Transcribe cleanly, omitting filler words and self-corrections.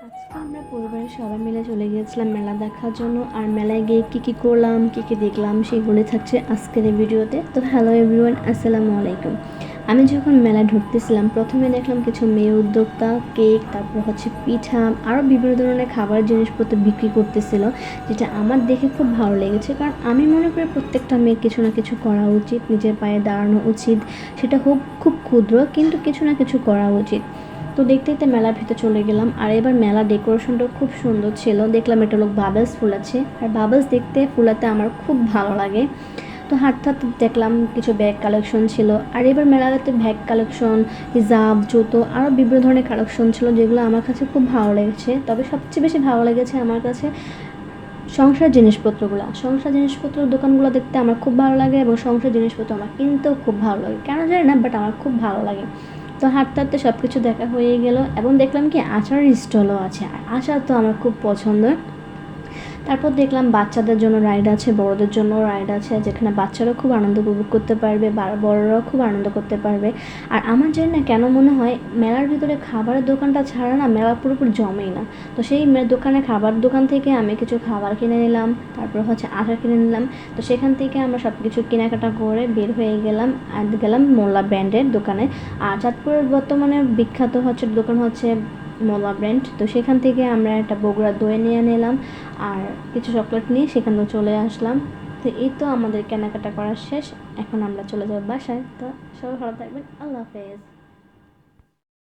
আজকে আমরা পরিবারের সবাই মিলে চলে গিয়েছিলাম মেলা দেখার জন্য। আর মেলায় গিয়ে কী করলাম, কী দেখলাম সেগুলি থাকছে আজকের এই ভিডিওতে। তো হ্যালো এভরিওয়ান, আসসালামু আলাইকুম। আমি যখন মেলায় ঢুকতেছিলাম প্রথমে দেখলাম কিছু মেয়ে উদ্যোক্তা কেক, তারপর হচ্ছে পিঠা, আরও বিভিন্ন ধরনের খাবার জিনিসপত্র বিক্রি করতেছিল, যেটা আমার দেখে খুব ভালো লেগেছে। কারণ আমি মনে করি প্রত্যেকটা মেয়ের কিছু না কিছু করা উচিত, নিজের পায়ে দাঁড়ানো উচিত। সেটা হোক খুব ক্ষুদ্র, কিন্তু কিছু না কিছু করা উচিত। তো দেখতে দেখতে মেলার ভিতরে চলে গেলাম। আর এবার মেলার ডেকোরেশনটা খুব সুন্দর ছিল। দেখলাম এটা লোক বাবলস ফুলাচ্ছে, আর বাবলস দেখতে ফুলাতে আমার খুব ভালো লাগে। তো হাঁটতে হাঁটতে দেখলাম কিছু ব্যাগ কালেকশন ছিল। আর এবার মেলাতে ব্যাগ কালেকশন, হিজাব, জুতো, আরও বিভিন্ন ধরনের কালেকশন ছিল, যেগুলো আমার কাছে খুব ভালো লেগেছে। তবে সবচেয়ে বেশি ভালো লেগেছে আমার কাছে সংসার জিনিসপত্রের দোকানগুলো দেখতে আমার খুব ভালো লাগে, এবং সংসার জিনিসপত্র আমার কিনতেও খুব ভালো লাগে, কেন জানি না, বাট আমার খুব ভালো লাগে। তো হাঁটতে হাঁটতে সব কিছু দেখা হয়ে গেল, এবং দেখলাম কি আচারের স্টলও আছে। আর আচার তো আমার খুব পছন্দ। তারপর দেখলাম বাচ্চাদের জন্য রাইড আছে, বড়দের জন্য রাইড আছে, যেখানে বাচ্চারাও খুব আনন্দ উপভোগ করতে পারবে, বড়রাও খুব আনন্দ করতে পারবে। আর আমার জানি না কেন মনে হয় মেলার ভিতরে খাবারের দোকানটা ছাড়া না মেলা পুরোপুরি জমেই না। তো সেই দোকানে খাবার দোকান থেকে আমি কিছু খাবার কিনে নিলাম, তারপর হচ্ছে আচার কিনে নিলাম। তো সেখান থেকে আমরা সব কিছু কেনাকাটা করে বের হয়ে গেলাম, আর গেলাম মোল্লা ব্র্যান্ডের দোকানে। আর চাঁদপুরের বর্তমানে বিখ্যাত হচ্ছে দোকান হচ্ছে মোল্লা ব্র্যান্ড। তো সেখান থেকে আমরা একটা বগুড়া দই নিয়ে নিলাম, আর কিছু চকলেট নিয়ে সেখান থেকে চলে আসলাম। তো এই তো আমাদের কেনাকাটা করা শেষ। এখন আমরা চলে যাব বাসায়। তো সবাই ভালো থাকবেন, আল্লাহ হাফেজ।